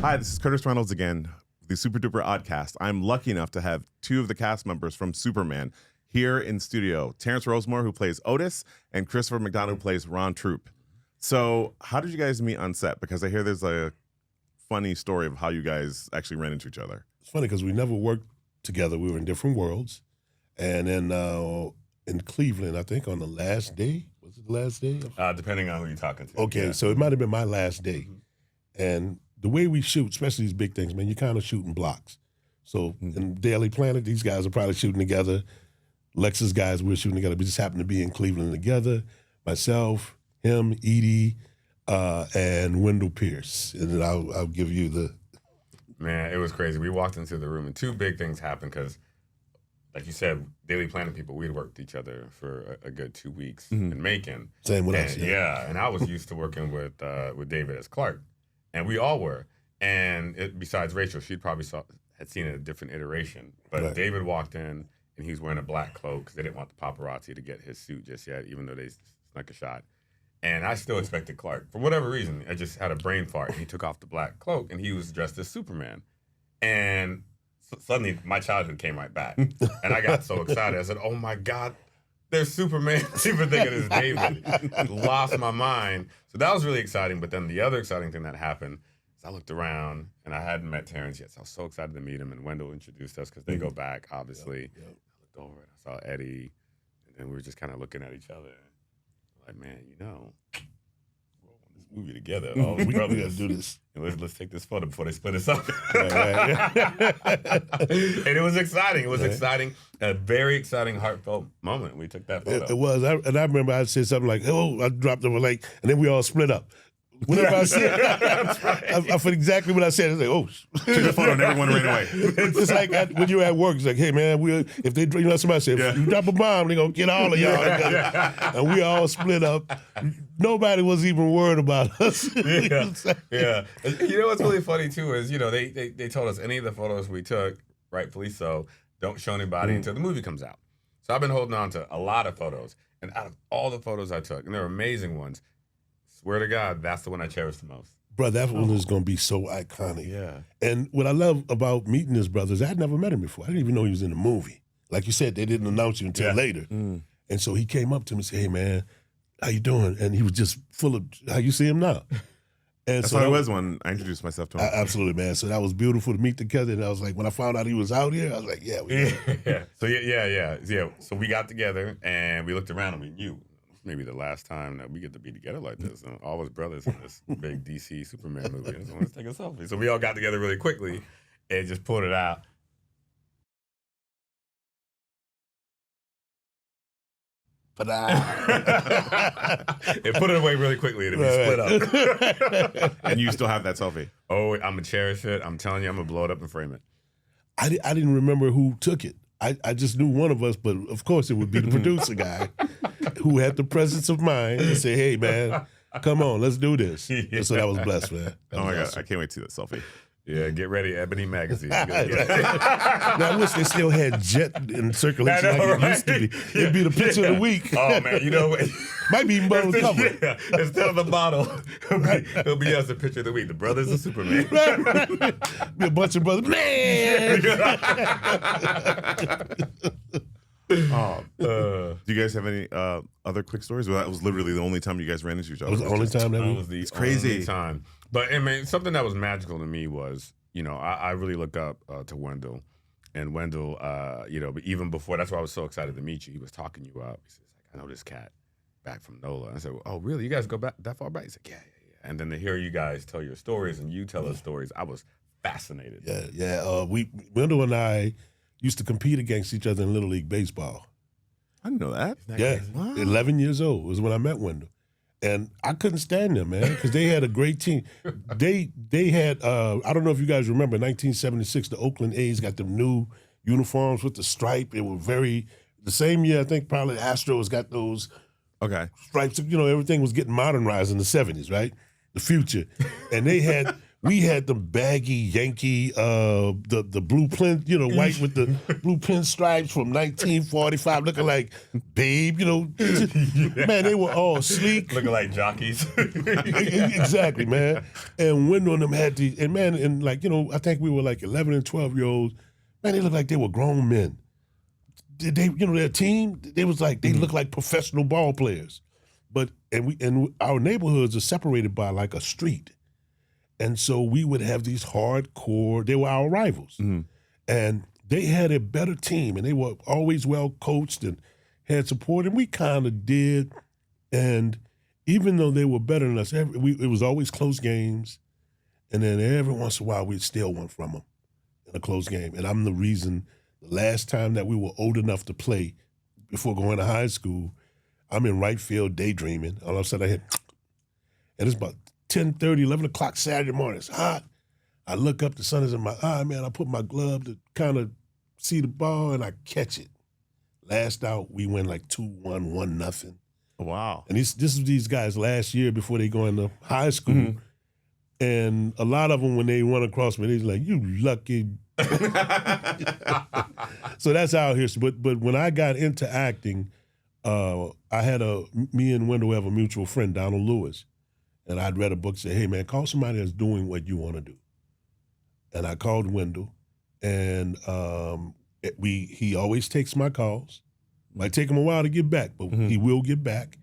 Hi, this is Curtis Reynolds again, the Super Duper Oddcast. I'm lucky enough to have two of the cast members from Superman here in studio. Terence Rosemore, who plays Otis, and Christopher McDonald, who plays Ron Troop. So how did you guys meet on set? Because I hear there's a funny story of how you guys actually ran into each other. It's funny because we never worked together. We were in different worlds. And then in Cleveland, I think on the last day, was it the last day? Depending on who you're talking to. Okay, so it might have been my last day. And the way we shoot, especially these big things, man, you kind of shoot in blocks. So in Daily Planet, these guys are probably shooting together. Lexus guys, we're shooting together. We just happened to be in Cleveland together. Myself, him, Edie, and Wendell Pierce. And then I'll give you the... Man, it was crazy. We walked into the room and two big things happened because, like you said, Daily Planet people, we'd worked each other for a good 2 weeks in Macon. Same with and, us. Yeah, and I was used to working with David as Clark. And we all were. And besides Rachel, she'd probably had seen a different iteration. But Right. David walked in, and he was wearing a black cloak because they didn't want the paparazzi to get his suit just yet, even though they snuck a shot. And I still expected Clark. For whatever reason, I just had a brain fart. He took off the black cloak, and he was dressed as Superman. And suddenly, my childhood came right back. And I got so excited. I said, oh, my God. There's Superman, even thinking it's David. Lost my mind. So that was really exciting. But then the other exciting thing that happened is I looked around, and I hadn't met Terrence yet. So I was so excited to meet him. And Wendell introduced us because they go back, obviously. Yep. I looked over, and I saw Eddie. And then we were just kind of looking at each other. Like, man, we're on this movie together. Oh, We got to do this. And let's take this photo before they split us up. Right. And it was exciting. It was exciting. A very exciting, heartfelt moment. We took that photo. It was. And I remember I said something like, oh, I dropped over like, and then we all split up. Whatever I said, I forget exactly what I said. It's like, oh. Took the photo and everyone ran away. It's like when you're at work, it's like, hey, man, if they, somebody said, if you drop a bomb, they're going to get all of y'all. And we all split up. Nobody was even worried about us. Yeah. You know what's really funny, too, is, they told us any of the photos we took, rightfully so, don't show anybody until the movie comes out. So I've been holding on to a lot of photos. And out of all the photos I took, and they're amazing ones, swear to God, that's the one I cherish the most. Bro, that one is going to be so iconic. Yeah. And what I love about meeting his brothers, I'd never met him before. I didn't even know he was in the movie. Like you said, they didn't announce you until later. And so he came up to me and said, hey, man, how you doing? And he was just full of how you see him now. And That's so how I was when I introduced myself to him. Absolutely, man. So that was beautiful to meet together. And I was like, when I found out he was out here, I was like, yeah. So So we got together and we looked around and we knew maybe the last time that we get to be together like this. And all his brothers in this big DC Superman movie. So let's take a selfie. So we all got together really quickly and just pulled it out. But and put it away really quickly and we split up. And you still have that selfie. Oh, I'm going to cherish it. I'm telling you, I'm going to blow it up and frame it. I didn't remember who took it. I just knew one of us, but of course it would be the producer guy who had the presence of mind to say, hey, man, come on, let's do this. And so that was blessed, man. Oh, my God. I can't wait to see that selfie. Yeah, get ready, Ebony Magazine. Now, I wish they still had Jet in circulation like it used to be. It'd be the picture of the week. Oh, man, you know what? Might be even better than cover. Yeah, instead of the model, it'll be us the picture of the week. The brothers of Superman. Be a bunch of brothers. Man! Do you guys have any other quick stories? Well, that was literally the only time you guys ran into each other. That was the only time that was the crazy only time. But I mean, something that was magical to me was, I really look up to Wendell. And Wendell, but even before, that's why I was so excited to meet you. He was talking you up. He says, I know this cat back from NOLA. I said, oh, really? You guys go back that far back? He said, yeah. And then to hear you guys tell your stories and you tell us stories, I was fascinated. Yeah. Wendell and I used to compete against each other in Little League Baseball. I didn't know that. Yeah, wow. 11 years old was when I met Wendell. And I couldn't stand them, man, because they had a great team. They had, I don't know if you guys remember, 1976, the Oakland A's got them new uniforms with the stripe. It were the same year, I think probably the Astros got those stripes. Everything was getting modernized in the 70s, right? The future. And they had We had the baggy Yankee, the blue print, white with the blue pinstripes from 1945, looking like Babe, Man, they were all sleek. Looking like jockeys. Exactly, man. And Wendell and them had these, I think we were like 11 and 12-year-olds. Man, they looked like they were grown men. Their team, they looked like professional ball players. But our neighborhoods are separated by like a street. And so we would have these hardcore, they were our rivals. And they had a better team, and they were always well coached and had support, and we kind of did. And even though they were better than us, it was always close games. And then every once in a while, we'd steal one from them in a close game. And I'm the reason, the last time that we were old enough to play before going to high school, I'm in right field daydreaming. All of a sudden I hit, and it's about 10:30, 11 o'clock Saturday morning. It's hot. I look up, the sun is in my eye, man. I put my glove to kind of see the ball, and I catch it. Last out, we win like 2-1, 1-0. Wow. And this is these guys last year before they go into high school. And a lot of them, when they run across me, they're like, you lucky. So that's our history. But when I got into acting, me and Wendell have a mutual friend, Donald Lewis. And I'd read a book, say, hey, man, call somebody that's doing what you want to do. And I called Wendell, and he always takes my calls. Might take him a while to get back, but he will get back.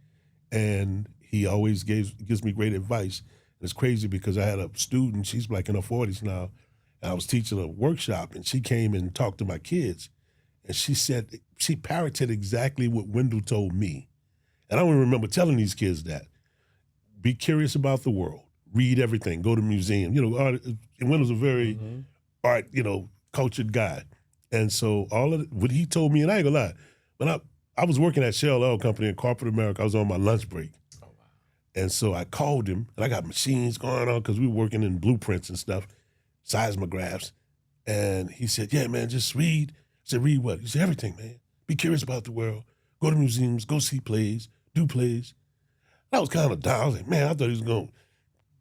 And he always gives me great advice. And it's crazy because I had a student, she's like in her 40s now, and I was teaching a workshop, and she came and talked to my kids. And she said, she parroted exactly what Wendell told me. And I don't even remember telling these kids that. Be curious about the world. Read everything. Go to museums. And Wendell's a very art, cultured guy. And so all of what he told me, and I ain't gonna lie, when I was working at Shell Oil Company in corporate America, I was on my lunch break. Oh, wow. And so I called him, and I got machines going on because we were working in blueprints and stuff, seismographs. And he said, yeah, man, just read. I said, read what? He said, everything, man. Be curious about the world. Go to museums. Go see plays. Do plays. I was kind of down. I was like, man, I thought he was going to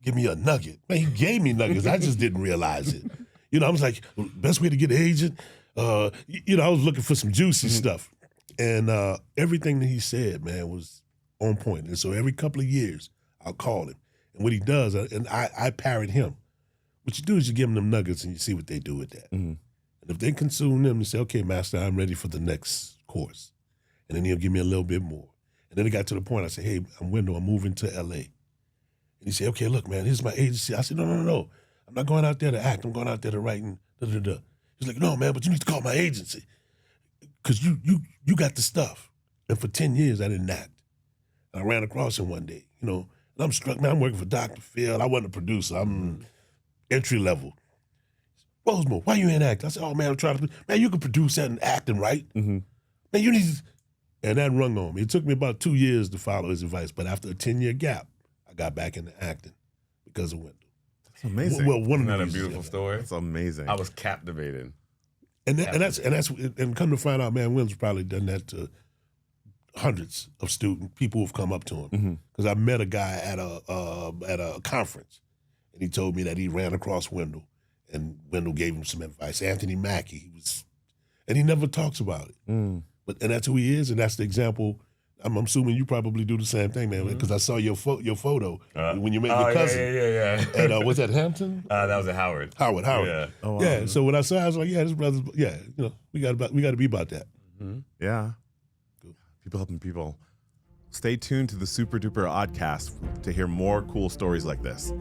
give me a nugget. Man, he gave me nuggets. I just didn't realize it. I was like, best way to get an agent. I was looking for some juicy stuff. And everything that he said, man, was on point. And so every couple of years, I'll call him. And what he does, and I parrot him. What you do is you give them nuggets and you see what they do with that. And if they consume them, you say, okay, master, I'm ready for the next course. And then he'll give me a little bit more. And then it got to the point, I said, hey, I'm Wendell, I'm moving to L.A. And he said, okay, look, man, here's my agency. I said, no. I'm not going out there to act. I'm going out there to write and da-da-da. He's like, no, man, but you need to call my agency because you got the stuff. And for 10 years, I didn't act. And I ran across him one day, and I'm struck, man, I'm working for Dr. Phil. I wasn't a producer. I'm entry level. Rosemore, why you ain't act? I said, oh, man, I'm trying to, man, you can produce that and act and write. Man, you need to. And that rung on me. It took me about 2 years to follow his advice, but after a 10-year gap, I got back into acting because of Wendell. That's amazing. Well, one Isn't of that the a beautiful story? That's amazing. I was captivated. And come to find out, man, Wendell's probably done that to hundreds of people who've come up to him. Because I met a guy at a conference, and he told me that he ran across Wendell, and Wendell gave him some advice. Anthony Mackie, and he never talks about it. And that's who he is, and that's the example. I'm assuming you probably do the same thing, man, because I saw your photo when you met your cousin. Yeah. And was that Hampton? That was at Howard. Howard. Yeah. Oh, wow. Yeah. So when I saw it, I was like, yeah, this brother's, we got to be about that. Yeah. People helping people. Stay tuned to the Super Duper Oddcast to hear more cool stories like this.